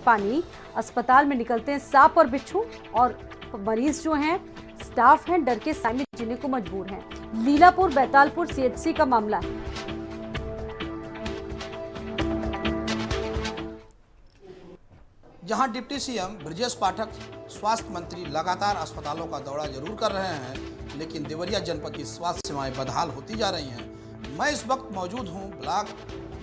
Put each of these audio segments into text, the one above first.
पानी, अस्पताल में निकलते हैं सांप और बिच्छू और मरीज जो हैं, स्टाफ हैं, डर के साए में जीने को मजबूर हैं। लीलापुर बैतालपुर सीएचसी का मामला है। जहां डिप्टी सीएम ब्रजेश पाठक, स्वास्थ्य मंत्री लगातार अस्पतालों का दौरा जरूर कर रहे हैं, लेकिन देवरिया जनपद की स्वास्थ्य सेवाएं बदहाल होती जा रही हैं। मैं इस वक्त मौजूद हूं ब्लॉक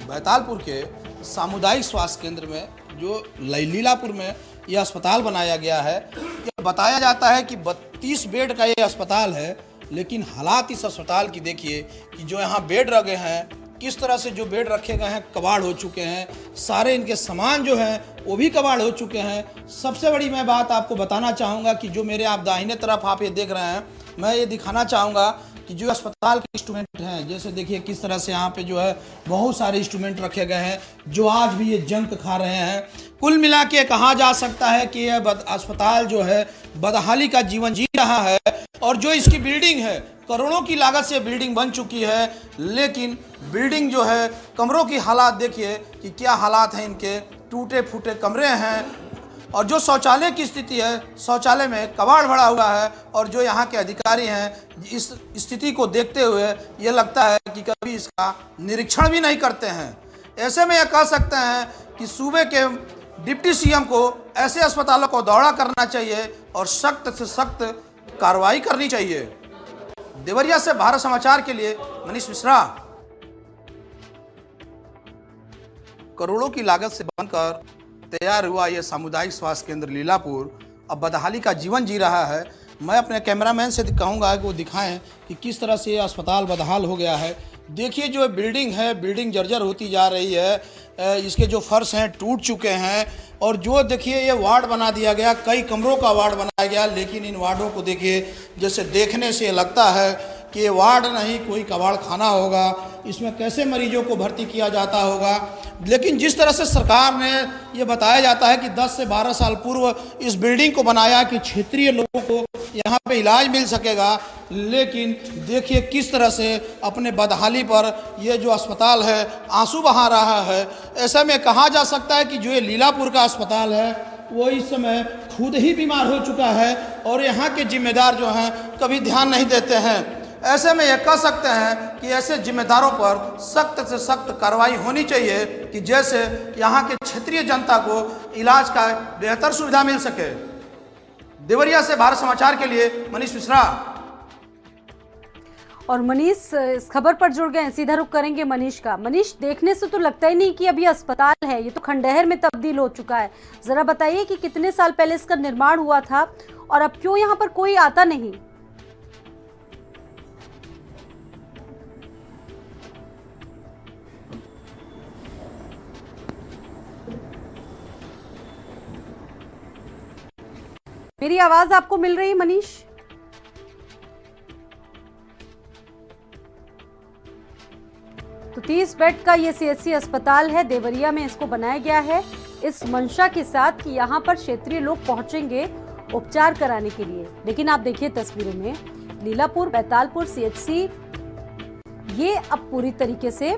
बैतालपुर के सामुदायिक स्वास्थ्य केंद्र में, जो लीलापुर में यह अस्पताल बनाया गया है। यह बताया जाता है कि 32 बेड का ये अस्पताल है, लेकिन हालात इस अस्पताल की देखिए कि जो यहाँ बेड रखे हैं, किस तरह से जो बेड रखे गए हैं कबाड़ हो चुके हैं, सारे इनके सामान जो हैं वो भी कबाड़ हो चुके हैं। सबसे बड़ी मैं बात आपको बताना चाहूँगा कि जो मेरे आप दाहिने तरफ आप ये देख रहे हैं, मैं ये दिखाना चाहूँगा कि जो अस्पताल के इंस्ट्रूमेंट हैं, जैसे देखिए किस तरह से यहाँ पे जो है बहुत सारे इंस्ट्रूमेंट रखे गए हैं जो आज भी ये जंक खा रहे हैं। कुल मिला के कहा जा सकता है कि यह अस्पताल जो है बदहाली का जीवन जी रहा है। और जो इसकी बिल्डिंग है, करोड़ों की लागत से बिल्डिंग बन चुकी है, लेकिन बिल्डिंग जो है, कमरों की हालात देखिए कि क्या हालात हैं इनके, टूटे फूटे कमरे हैं। और जो शौचालय की स्थिति है, शौचालय में कबाड़ भरा हुआ है। और जो यहाँ के अधिकारी हैं, इस स्थिति को देखते हुए ये लगता है कि कभी इसका निरीक्षण भी नहीं करते हैं। ऐसे में यह कह सकते हैं कि सूबे के डिप्टी सीएम को ऐसे अस्पतालों को दौरा करना चाहिए और सख्त से सख्त कार्रवाई करनी चाहिए। देवरिया से भारत समाचार के लिए मनीष मिश्रा। करोड़ों की लागत से बनकर तैयार हुआ ये सामुदायिक स्वास्थ्य केंद्र लीलापुर अब बदहाली का जीवन जी रहा है। मैं अपने कैमरामैन से कहूँगा कि वो दिखाएं कि किस तरह से ये अस्पताल बदहाल हो गया है। देखिए जो बिल्डिंग है, बिल्डिंग जर्जर होती जा रही है। इसके जो फर्श हैं टूट चुके हैं। और जो देखिए ये वार्ड बना दिया गया, कई कमरों का वार्ड बनाया गया, लेकिन इन वार्डों को देखिए जैसे देखने से लगता है कि ये वार्ड नहीं कोई कबाड़ खाना होगा। इसमें कैसे मरीजों को भर्ती किया जाता होगा। लेकिन जिस तरह से सरकार ने ये बताया जाता है कि 10 से 12 साल पूर्व इस बिल्डिंग को बनाया कि क्षेत्रीय लोगों को यहाँ पे इलाज मिल सकेगा, लेकिन देखिए किस तरह से अपने बदहाली पर ये जो अस्पताल है आंसू बहा रहा है। ऐसे में कहा जा सकता है कि जो ये लीलापुर का अस्पताल है वो इस समय खुद ही बीमार हो चुका है और यहाँ के जिम्मेदार जो हैं कभी ध्यान नहीं देते हैं। ऐसे में यह कह सकते हैं कि ऐसे जिम्मेदारों पर सख्त से सख्त कार्रवाई होनी चाहिए कि जैसे यहाँ के क्षेत्रीय जनता को इलाज का बेहतर सुविधा मिल सके। देवरिया से भारत समाचार के लिए मनीष मिश्रा। और मनीष इस खबर पर जुड़ गए, सीधा रुख करेंगे मनीष का। मनीष, देखने से तो लगता ही नहीं कि अभी अस्पताल है, ये तो खंडहर में तब्दील हो चुका है। जरा बताइए कि कितने साल पहले इसका निर्माण हुआ था और अब क्यों यहाँ पर कोई आता नहीं? मेरी आवाज आपको मिल रही है मनीष? तो 30 बेड का ये सीएचसी अस्पताल है, देवरिया में इसको बनाया गया है इस मंशा के साथ कि यहाँ पर क्षेत्रीय लोग पहुंचेंगे उपचार कराने के लिए। लेकिन आप देखिए तस्वीरों में, लीलापुर बैतालपुर सीएचसी ये अब पूरी तरीके से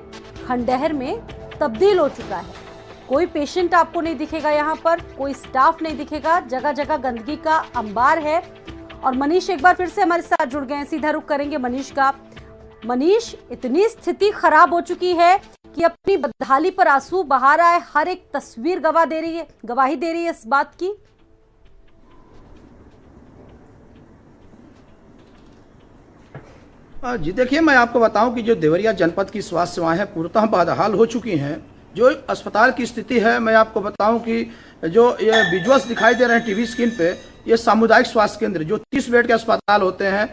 खंडहर में तब्दील हो चुका है। कोई पेशेंट आपको नहीं दिखेगा, यहाँ पर कोई स्टाफ नहीं दिखेगा, जगह जगह गंदगी का अंबार है। और मनीष एक बार फिर से हमारे साथ जुड़ गए हैं, सीधा रुख करेंगे मनीष का। मनीष, इतनी स्थिति खराब हो चुकी है कि अपनी बदहाली पर आंसू बहा रहा है। हर एक तस्वीर गवाही दे रही है इस बात की। जी देखिए, मैं आपको बताऊं कि जो देवरिया जनपद की स्वास्थ्य सेवाएं हैं पूर्णतः बदहाल हो चुकी हैं। जो अस्पताल की स्थिति है, मैं आपको बताऊं कि जो ये विजुअल्स दिखाई दे रहे हैं टीवी स्क्रीन पे, ये सामुदायिक स्वास्थ्य केंद्र जो 30 बेड के अस्पताल होते हैं,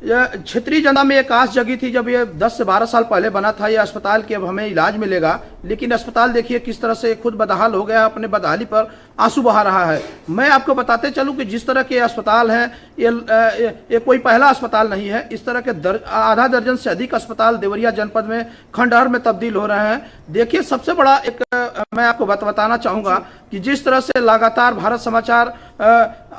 क्षेत्रीय जनता में एक आस जगी थी जब ये 10 से 12 साल पहले बना था ये अस्पताल कि अब हमें इलाज मिलेगा। लेकिन अस्पताल देखिए किस तरह से खुद बदहाल हो गया, अपने बदहाली पर आंसू बहा रहा है। मैं आपको बताते चलूं कि जिस तरह के अस्पताल हैं ये कोई पहला अस्पताल नहीं है। इस तरह के आधा दर्जन से अधिक अस्पताल देवरिया जनपद में खंडहर में तब्दील हो रहे हैं। देखिए सबसे बड़ा एक मैं आपको बताना चाहूंगा कि जिस तरह से लगातार भारत समाचार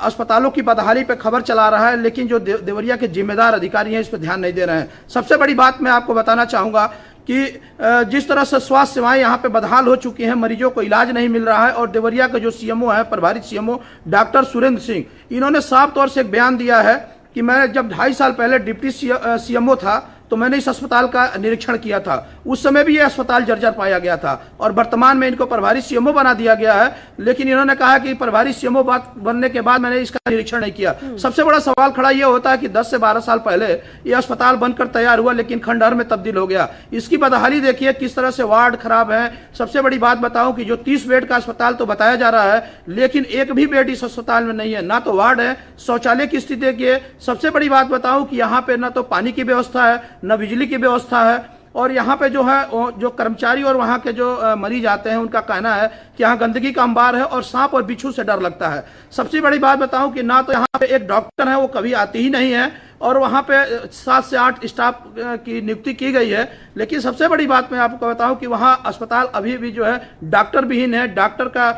अस्पतालों की बदहाली पे खबर चला रहा है, लेकिन जो देवरिया के जिम्मेदार अधिकारी हैं इस पर ध्यान नहीं दे रहे हैं। सबसे बड़ी बात मैं आपको बताना चाहूंगा कि जिस तरह से स्वास्थ्य सेवाएं यहाँ पे बदहाल हो चुकी हैं, मरीजों को इलाज नहीं मिल रहा है। और देवरिया के जो सीएमओ है, प्रभारी सीएमओ डॉक्टर सुरेंद्र सिंह, इन्होंने साफ तौर से एक बयान दिया है कि मैं जब 2.5 साल पहले डिप्टी सीएमओ था तो मैंने इस अस्पताल का निरीक्षण किया था। उस समय भी ये अस्पताल जर्जर पाया गया था और वर्तमान में इनको प्रभारी सीएमओ बना दिया गया है। लेकिन इन्होंने कहा कि प्रभारी सीएमओ बनने के बाद मैंने इसका निरीक्षण नहीं किया। सबसे बड़ा सवाल खड़ा यह होता है कि 10 से 12 साल पहले ये अस्पताल बनकर तैयार हुआ, लेकिन खंडहर में तब्दील हो गया। इसकी बदहाली देखिए, किस तरह से वार्ड खराब है। सबसे बड़ी बात बताऊं कि जो 30 बेड का अस्पताल तो बताया जा रहा है, लेकिन एक भी बेड इस अस्पताल में नहीं है। ना तो वार्ड है, शौचालय की स्थिति देखिए। सबसे बड़ी बात बताऊं कि यहाँ पे ना तो पानी की व्यवस्था है, न बिजली की व्यवस्था है। और यहाँ पे जो है, जो कर्मचारी और वहाँ के जो मरीज आते हैं, उनका कहना है कि यहाँ गंदगी का अंबार है और सांप और बिच्छू से डर लगता है। सबसे बड़ी बात बताऊं कि ना तो यहाँ पे एक डॉक्टर है, वो कभी आती ही नहीं है, और वहाँ पे 7 से 8 स्टाफ की नियुक्ति की गई है। लेकिन सबसे बड़ी बात मैं आपको बताऊं कि वहाँ अस्पताल अभी भी जो है डॉक्टर विहीन है। डॉक्टर का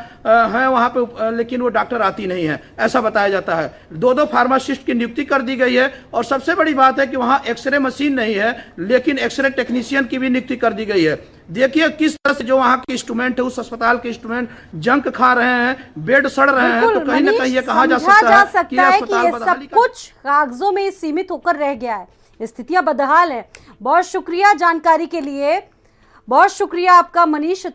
है वहाँ पे, लेकिन वो डॉक्टर आती नहीं है, ऐसा बताया जाता है। 2 फार्मासिस्ट की नियुक्ति कर दी गई है। और सबसे बड़ी बात है कि वहाँ एक्सरे मशीन नहीं है, लेकिन एक्सरे टेक्नीशियन की भी नियुक्ति कर दी गई है। देखिए किस तरह से जो वहाँ के इंस्ट्रूमेंट है, उस अस्पताल के इंस्ट्रूमेंट जंक खा रहे हैं, बेड सड़ रहे हैं। तो कहीं ना कहीं ये कहा जा सकता है कि अस्पताल सब कुछ कागजों में सीमित होकर रह गया है, स्थितियां बदहाल है। बहुत शुक्रिया जानकारी के लिए, बहुत शुक्रिया आपका मनीष।